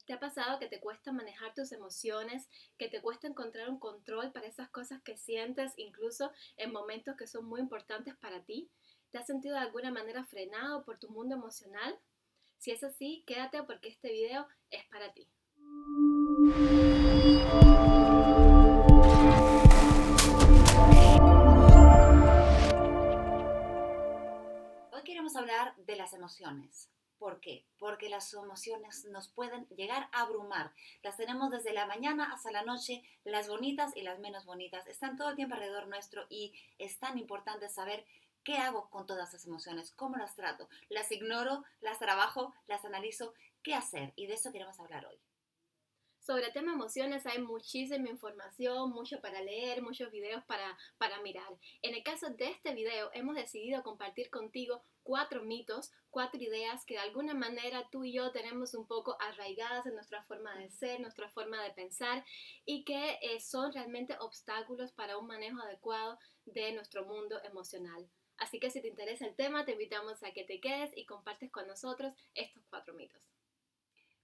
¿Te ha pasado que te cuesta manejar tus emociones, que te cuesta encontrar un control para esas cosas que sientes, incluso en momentos que son muy importantes para ti? ¿Te has sentido de alguna manera frenado por tu mundo emocional? Si es así, quédate porque este video es para ti. Hoy queremos hablar de las emociones. ¿Por qué? Porque las emociones nos pueden llegar a abrumar. Las tenemos desde la mañana hasta la noche, las bonitas y las menos bonitas. Están todo el tiempo alrededor nuestro y es tan importante saber qué hago con todas esas emociones, cómo las trato. Las ignoro, las trabajo, las analizo, qué hacer. Y de eso queremos hablar hoy. Sobre el tema emociones hay muchísima información, mucho para leer, muchos videos para mirar. En el caso de este video hemos decidido compartir contigo 4 mitos, 4 ideas que de alguna manera tú y yo tenemos un poco arraigadas en nuestra forma de ser, nuestra forma de pensar y que son realmente obstáculos para un manejo adecuado de nuestro mundo emocional. Así que si te interesa el tema, te invitamos a que te quedes y compartes con nosotros estos 4 mitos.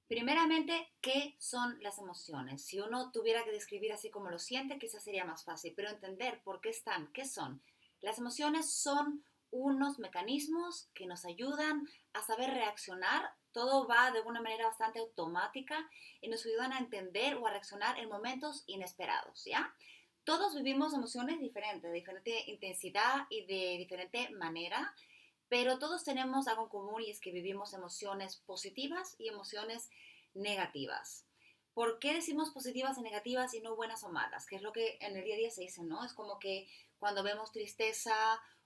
Primeramente, ¿qué son las emociones? Si uno tuviera que describir así como lo siente, quizás sería más fácil, pero entender por qué están, qué son. Las emociones son unos mecanismos que nos ayudan a saber reaccionar. Todo va de una manera bastante automática y nos ayudan a entender o a reaccionar en momentos inesperados, ¿ya? Todos vivimos emociones diferentes, de diferente intensidad y de diferente manera, pero todos tenemos algo en común y es que vivimos emociones positivas y emociones negativas. ¿Por qué decimos positivas y negativas y no buenas o malas? Que es lo que en el día a día se dice, ¿no? Es como que cuando vemos tristeza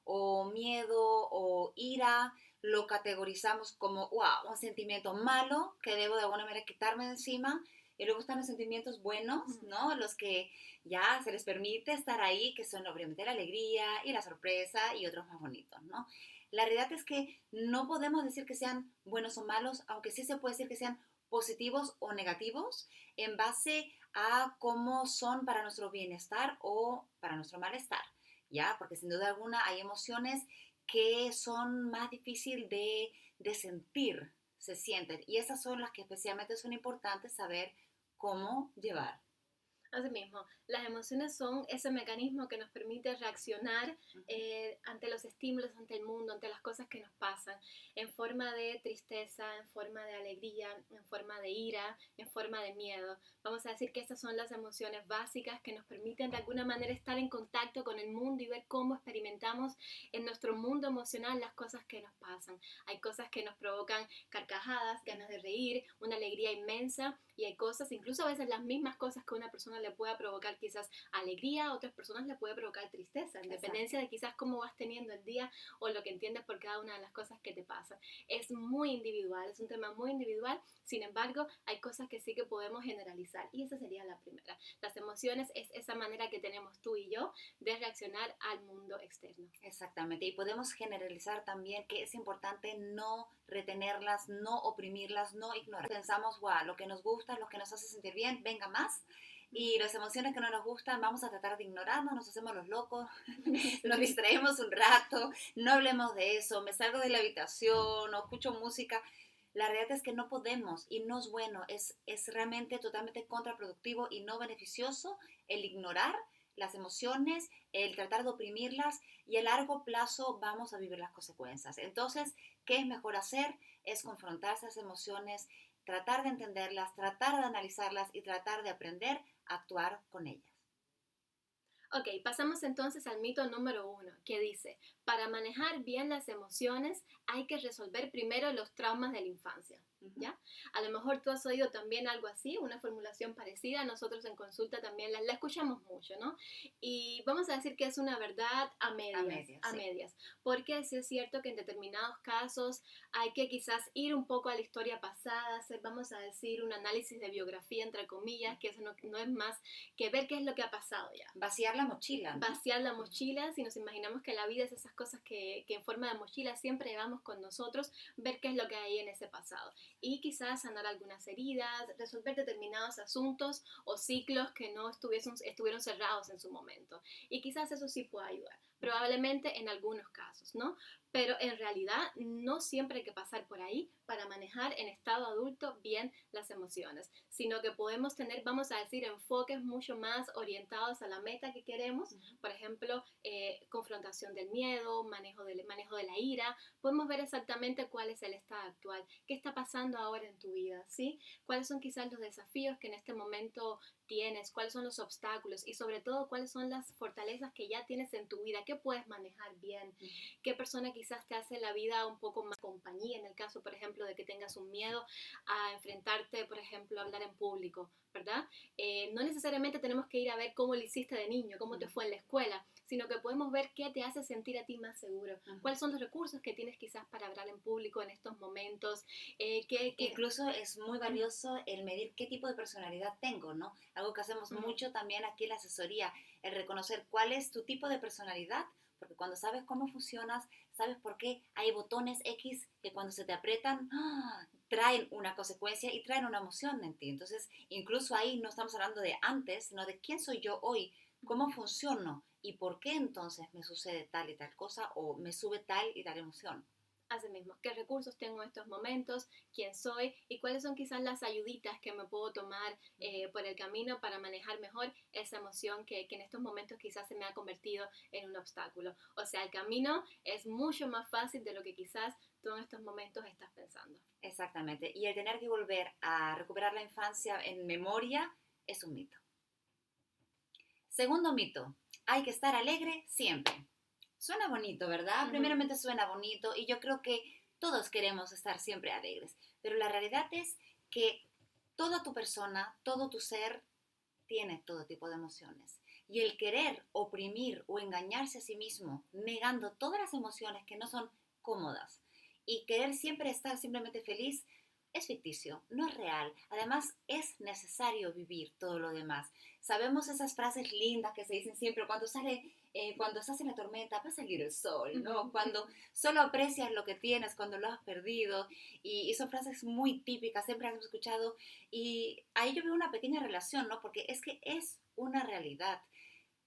o miedo o ira, lo categorizamos como, wow, un sentimiento malo que debo de alguna manera quitarme de encima. Y luego están los sentimientos buenos, ¿no? Los que ya se les permite estar ahí, que son obviamente la alegría y la sorpresa y otros más bonitos, ¿no? La realidad es que no podemos decir que sean buenos o malos, aunque sí se puede decir que sean positivos o negativos en base a cómo son para nuestro bienestar o para nuestro malestar, ¿ya? Porque sin duda alguna hay emociones que son más difíciles de sentir, se sienten, y esas son las que especialmente son importantes saber cómo llevar. Asimismo, las emociones son ese mecanismo que nos permite reaccionar ante los estímulos, ante el mundo, ante las cosas que nos pasan, en forma de tristeza, en forma de alegría, en forma de ira, en forma de miedo. Vamos a decir que estas son las emociones básicas que nos permiten de alguna manera estar en contacto con el mundo y ver cómo experimentamos en nuestro mundo emocional las cosas que nos pasan. Hay cosas que nos provocan carcajadas, ganas de reír, una alegría inmensa, y hay cosas, incluso a veces las mismas cosas que a una persona le pueda provocar quizás alegría, a otras personas le puede provocar tristeza, en dependencia de quizás cómo vas teniendo el día o lo que entiendes por cada una de las cosas que te pasan. Es muy individual, es un tema muy individual, sin embargo, hay cosas que sí que podemos generalizar y esa sería la primera. Las emociones es esa manera que tenemos tú y yo de reaccionar al mundo externo. Exactamente, y podemos generalizar también que es importante no retenerlas, no oprimirlas, no ignorar. Pensamos, wow, lo que nos gusta, lo que nos hace sentir bien, venga más. Y las emociones que no nos gustan, vamos a tratar de ignorarnos, nos hacemos los locos, nos distraemos un rato, no hablemos de eso, me salgo de la habitación o escucho música. La realidad es que no podemos y no es bueno, es realmente totalmente contraproductivo y no beneficioso el ignorar las emociones, el tratar de oprimirlas y a largo plazo vamos a vivir las consecuencias. Entonces, ¿qué es mejor hacer? Es confrontarse a esas emociones, tratar de entenderlas, tratar de analizarlas y tratar de aprender a actuar con ellas. Ok, pasamos entonces al mito número 1, que dice, para manejar bien las emociones hay que resolver primero los traumas de la infancia. ¿Ya? A lo mejor tú has oído también algo así, una formulación parecida, nosotros en consulta también la escuchamos mucho, ¿no? Y vamos a decir que es una verdad a Sí. medias, porque sí es cierto que en determinados casos hay que quizás ir un poco a la historia pasada, hacer, vamos a decir, un análisis de biografía, entre comillas, que eso no es más que ver qué es lo que ha pasado ya. Vaciar la mochila, ¿no? Vaciar la mochila, si nos imaginamos que la vida es esas cosas que en forma de mochila siempre llevamos con nosotros, ver qué es lo que hay en ese pasado y quizás sanar algunas heridas, resolver determinados asuntos o ciclos que no estuvieron cerrados en su momento y quizás eso sí puede ayudar, probablemente en algunos casos, ¿no? pero en realidad no siempre hay que pasar por ahí para manejar en estado adulto bien las emociones, sino que podemos tener, vamos a decir, enfoques mucho más orientados a la meta que queremos, por ejemplo, confrontación del miedo, manejo de la ira, podemos ver exactamente cuál es el estado actual, qué está pasando ahora en tu vida, ¿sí? Cuáles son quizás los desafíos que en este momento tienes, cuáles son los obstáculos y sobre todo cuáles son las fortalezas que ya tienes en tu vida, qué puedes manejar bien, qué persona quizás te hace la vida un poco más compañía, en el caso, por ejemplo, de que tengas un miedo a enfrentarte, por ejemplo, a hablar en público, ¿verdad? No necesariamente tenemos que ir a ver cómo lo hiciste de niño, cómo te fue en la escuela, sino que podemos ver qué te hace sentir a ti más seguro, cuáles son los recursos que tienes quizás para hablar en público en estos momentos. Incluso es muy valioso el medir qué tipo de personalidad tengo, ¿no? Algo que hacemos mucho también aquí en la asesoría, el reconocer cuál es tu tipo de personalidad, porque cuando sabes cómo funcionas, sabes por qué hay botones X que cuando se te aprietan, traen una consecuencia y traen una emoción en ti. Entonces, incluso ahí no estamos hablando de antes, sino de quién soy yo hoy, cómo funciono y por qué entonces me sucede tal y tal cosa o me sube tal y tal emoción. Así mismo, qué recursos tengo en estos momentos, quién soy y cuáles son quizás las ayuditas que me puedo tomar por el camino para manejar mejor esa emoción que en estos momentos quizás se me ha convertido en un obstáculo. O sea, el camino es mucho más fácil de lo que quizás tú en estos momentos estás pensando. Exactamente. Y el tener que volver a recuperar la infancia en memoria es un mito. Segundo mito, hay que estar alegre siempre. Suena bonito, ¿verdad? Primeramente suena bonito y yo creo que todos queremos estar siempre alegres, pero la realidad es que toda tu persona, todo tu ser tiene todo tipo de emociones. Y el querer oprimir o engañarse a sí mismo, negando todas las emociones que no son cómodas y querer siempre estar simplemente feliz, es ficticio, no es real. Además, es necesario vivir todo lo demás. Sabemos esas frases lindas que se dicen siempre cuando estás en la tormenta, va a salir el sol, ¿no? Cuando solo aprecias lo que tienes, cuando lo has perdido. Y son frases muy típicas, siempre las hemos escuchado. Y ahí yo veo una pequeña relación, ¿no? Porque es que es una realidad.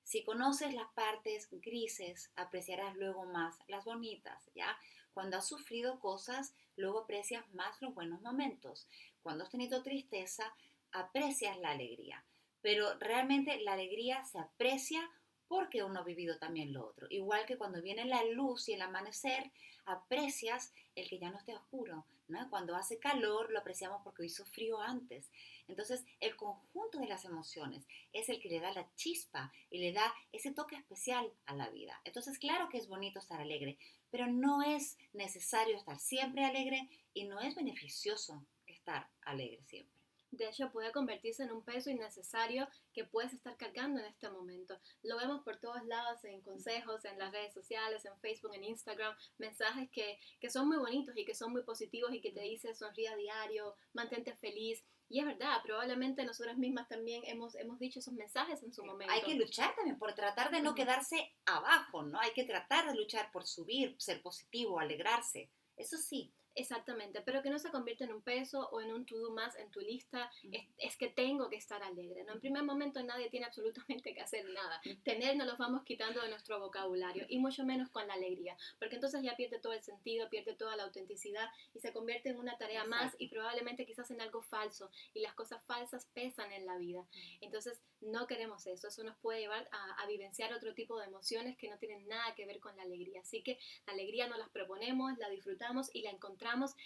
Si conoces las partes grises, apreciarás luego más las bonitas, ¿ya? Cuando has sufrido cosas, luego aprecias más los buenos momentos. Cuando has tenido tristeza, aprecias la alegría. Pero realmente la alegría se aprecia porque uno ha vivido también lo otro. Igual que cuando viene la luz y el amanecer, aprecias el que ya no esté oscuro, ¿no? Cuando hace calor, lo apreciamos porque hizo frío antes. Entonces, el conjunto de las emociones es el que le da la chispa y le da ese toque especial a la vida. Entonces, claro que es bonito estar alegre, pero no es necesario estar siempre alegre y no es beneficioso estar alegre siempre. De hecho, puede convertirse en un peso innecesario que puedes estar cargando en este momento. Lo vemos por todos lados, en consejos, en las redes sociales, en Facebook, en Instagram, mensajes que son muy bonitos y que son muy positivos y que te dicen sonríe a diario, mantente feliz. Y es verdad, probablemente nosotras mismas también hemos dicho esos mensajes en su momento. Hay que luchar también por tratar de no quedarse abajo, ¿no? Hay que tratar de luchar por subir, ser positivo, alegrarse. Eso sí. Exactamente, pero que no se convierta en un peso o en un to-do más en tu lista, es que tengo que estar alegre, ¿no? En primer momento nadie tiene absolutamente que hacer nada, tener nos los vamos quitando de nuestro vocabulario y mucho menos con la alegría, porque entonces ya pierde todo el sentido, pierde toda la autenticidad y se convierte en una tarea más y probablemente quizás en algo falso y las cosas falsas pesan en la vida, entonces no queremos eso, eso nos puede llevar a vivenciar otro tipo de emociones que no tienen nada que ver con la alegría, así que la alegría nos las proponemos, la disfrutamos y la encontramos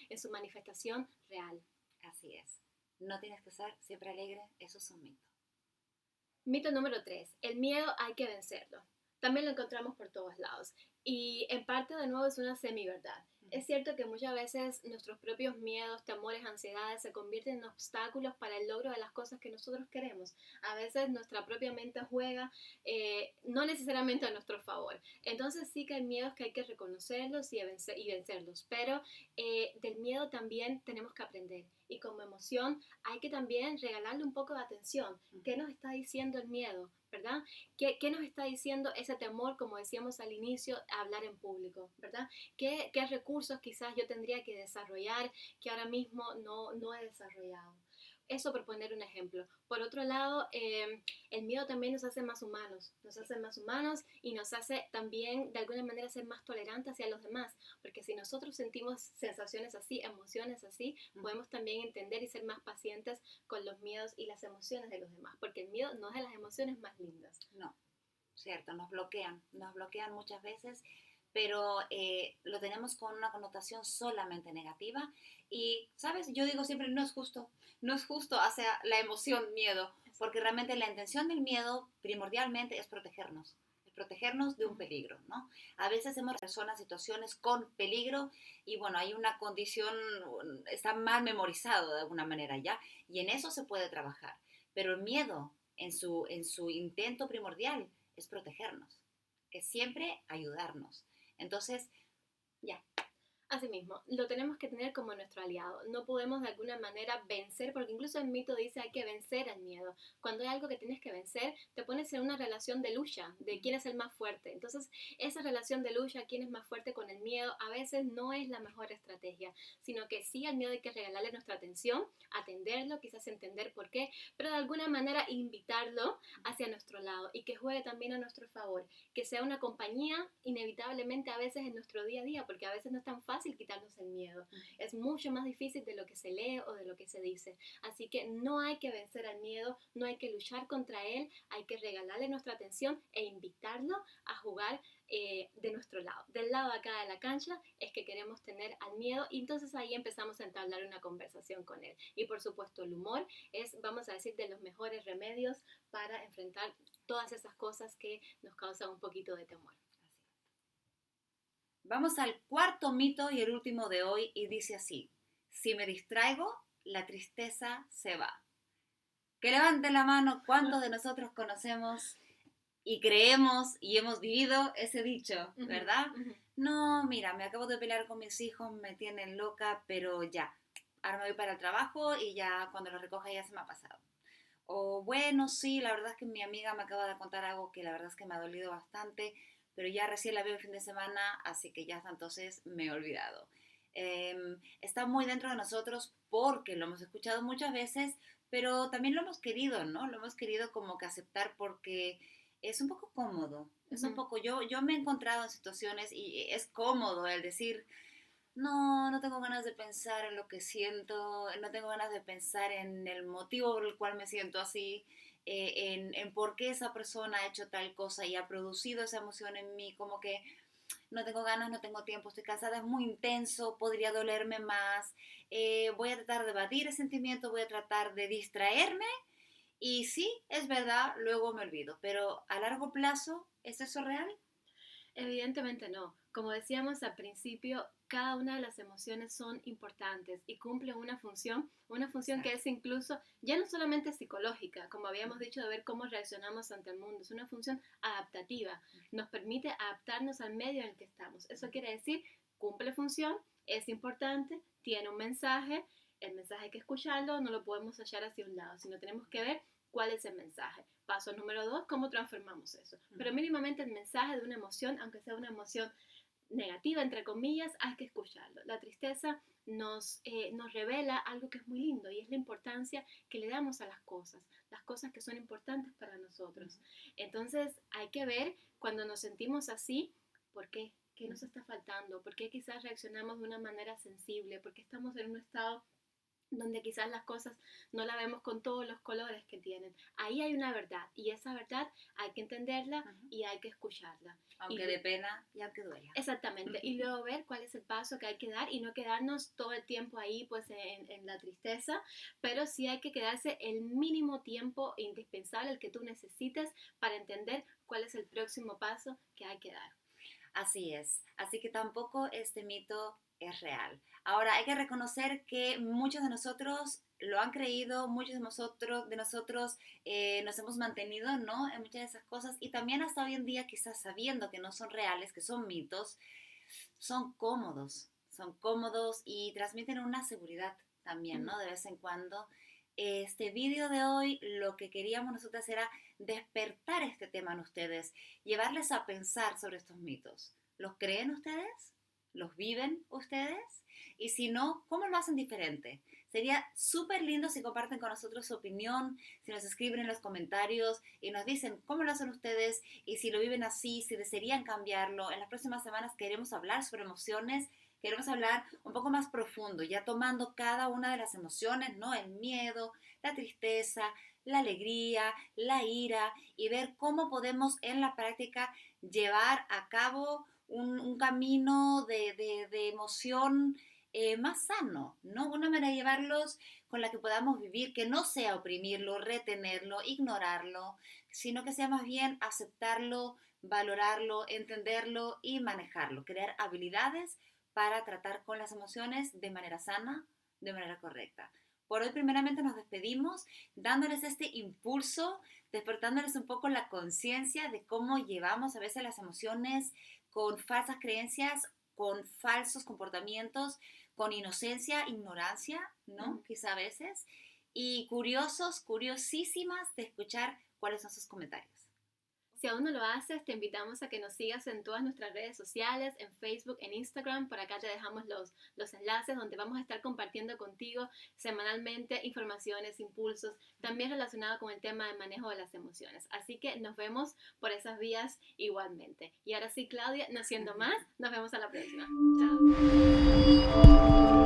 en su manifestación real. Así es. No tienes que ser siempre alegre, eso es un mito. Mito número 3. El miedo hay que vencerlo. También lo encontramos por todos lados. Y en parte, de nuevo, es una semi-verdad. Es cierto que muchas veces nuestros propios miedos, temores, ansiedades se convierten en obstáculos para el logro de las cosas que nosotros queremos. A veces nuestra propia mente juega no necesariamente a nuestro favor. Entonces sí que hay miedos que hay que reconocerlos y vencerlos, pero del miedo también tenemos que aprender. Y como emoción hay que también regalarle un poco de atención. ¿Qué nos está diciendo el miedo? ¿Verdad? ¿Qué nos está diciendo ese temor, como decíamos al inicio, a hablar en público? ¿Verdad? ¿Qué recursos quizás yo tendría que desarrollar que ahora mismo no he desarrollado? Eso por poner un ejemplo. Por otro lado, el miedo también nos hace más humanos y nos hace también de alguna manera ser más tolerantes hacia los demás, porque si nosotros sentimos sensaciones así, emociones así, podemos también entender y ser más pacientes con los miedos y las emociones de los demás, porque el miedo no es de las emociones más lindas. No, cierto, nos bloquean muchas veces, pero lo tenemos con una connotación solamente negativa y, ¿sabes? Yo digo siempre, no es justo hacia la emoción miedo, porque realmente la intención del miedo primordialmente es protegernos de un peligro, ¿no? A veces hemos personas, situaciones con peligro y bueno, hay una condición, está mal memorizado de alguna manera ya, y en eso se puede trabajar, pero el miedo en su intento primordial es protegernos, es siempre ayudarnos. Entonces, ya. Asimismo, lo tenemos que tener como nuestro aliado. No podemos de alguna manera vencer, porque incluso el mito dice hay que vencer al miedo. Cuando hay algo que tienes que vencer, te pones en una relación de lucha, de quién es el más fuerte. Entonces, esa relación de lucha, quién es más fuerte con el miedo, a veces no es la mejor estrategia, sino que sí al miedo hay que regalarle nuestra atención, atenderlo, quizás entender por qué, pero de alguna manera invitarlo hacia nuestro lado y que juegue también a nuestro favor, que sea una compañía inevitablemente a veces en nuestro día a día, porque a veces no es tan fácil quitarnos el miedo. Es mucho más difícil de lo que se lee o de lo que se dice. Así que no hay que vencer al miedo, no hay que luchar contra él, hay que regalarle nuestra atención e invitarlo a jugar de nuestro lado. Del lado acá de la cancha es que queremos tener al miedo y entonces ahí empezamos a entablar una conversación con él. Y por supuesto el humor es, vamos a decir, de los mejores remedios para enfrentar todas esas cosas que nos causan un poquito de temor. Vamos al cuarto mito y el último de hoy y dice así: si me distraigo, la tristeza se va. Que levanten la mano cuántos de nosotros conocemos y creemos y hemos vivido ese dicho, ¿verdad? No, mira, me acabo de pelear con mis hijos, me tienen loca, pero ya, ahora me voy para el trabajo y ya cuando lo recoja ya se me ha pasado. O bueno, sí, la verdad es que mi amiga me acaba de contar algo que la verdad es que me ha dolido bastante, pero ya recién la veo el fin de semana, así que ya hasta entonces me he olvidado. Está muy dentro de nosotros porque lo hemos escuchado muchas veces, pero también lo hemos querido, ¿no? Lo hemos querido como que aceptar porque es un poco cómodo. Es un poco, yo me he encontrado en situaciones y es cómodo el decir, no, no tengo ganas de pensar en lo que siento, no tengo ganas de pensar en el motivo por el cual me siento así, en por qué esa persona ha hecho tal cosa y ha producido esa emoción en mí, como que no tengo ganas, no tengo tiempo, estoy cansada, es muy intenso, podría dolerme más, voy a tratar de evadir el sentimiento, voy a tratar de distraerme y sí, es verdad, luego me olvido, pero a largo plazo, ¿es eso real? Evidentemente no. Como decíamos al principio, cada una de las emociones son importantes y cumplen una función que Exacto. es incluso ya no solamente psicológica, como habíamos dicho, de ver cómo reaccionamos ante el mundo, es una función adaptativa, nos permite adaptarnos al medio en el que estamos. Eso quiere decir, cumple función, es importante, tiene un mensaje, el mensaje hay que escucharlo, no lo podemos echar hacia un lado, sino tenemos que ver cuál es el mensaje. Paso número 2, cómo transformamos eso. Pero mínimamente el mensaje de una emoción, aunque sea una emoción negativa, entre comillas, hay que escucharlo. La tristeza nos revela algo que es muy lindo y es la importancia que le damos a las cosas que son importantes para nosotros. Entonces hay que ver cuando nos sentimos así, ¿por qué? ¿Qué nos está faltando? ¿Por qué quizás reaccionamos de una manera sensible? ¿Por qué estamos en un estado donde quizás las cosas no la vemos con todos los colores que tienen? Ahí hay una verdad y esa verdad hay que entenderla y hay que escucharla. Aunque de pena y aunque duela. Exactamente, y luego ver cuál es el paso que hay que dar y no quedarnos todo el tiempo ahí pues en la tristeza, pero sí hay que quedarse el mínimo tiempo indispensable, el que tú necesites para entender cuál es el próximo paso que hay que dar. Así es. Así que tampoco este mito es real. Ahora, hay que reconocer que muchos de nosotros lo han creído, muchos de nosotros nos hemos mantenido, ¿no? En muchas de esas cosas y también hasta hoy en día, quizás sabiendo que no son reales, que son mitos, son cómodos y transmiten una seguridad también, ¿no? De vez en cuando. Este vídeo de hoy, lo que queríamos nosotras era despertar este tema en ustedes, llevarles a pensar sobre estos mitos. ¿Los creen ustedes? ¿Los viven ustedes? Y si no, ¿cómo lo hacen diferente? Sería súper lindo si comparten con nosotros su opinión, si nos escriben en los comentarios y nos dicen cómo lo hacen ustedes y si lo viven así, si desearían cambiarlo. En las próximas semanas queremos hablar sobre emociones, queremos hablar un poco más profundo, ya tomando cada una de las emociones, ¿no? El miedo, la tristeza, la alegría, la ira y ver cómo podemos en la práctica llevar a cabo un camino de emoción más sano, ¿no? Una manera de llevarlos con la que podamos vivir, que no sea oprimirlo, retenerlo, ignorarlo, sino que sea más bien aceptarlo, valorarlo, entenderlo y manejarlo, crear habilidades para tratar con las emociones de manera sana, de manera correcta. Por hoy primeramente nos despedimos dándoles este impulso, despertándoles un poco la conciencia de cómo llevamos a veces las emociones con falsas creencias, con falsos comportamientos, con inocencia, ignorancia, ¿no? Quizá a veces. Y curiosos, curiosísimas de escuchar cuáles son sus comentarios. Si aún no lo haces, te invitamos a que nos sigas en todas nuestras redes sociales, en Facebook, en Instagram. Por acá te dejamos los enlaces donde vamos a estar compartiendo contigo semanalmente informaciones, impulsos, también relacionados con el tema de manejo de las emociones. Así que nos vemos por esas vías igualmente. Y ahora sí, Claudia, no siendo más, nos vemos a la próxima. Chao.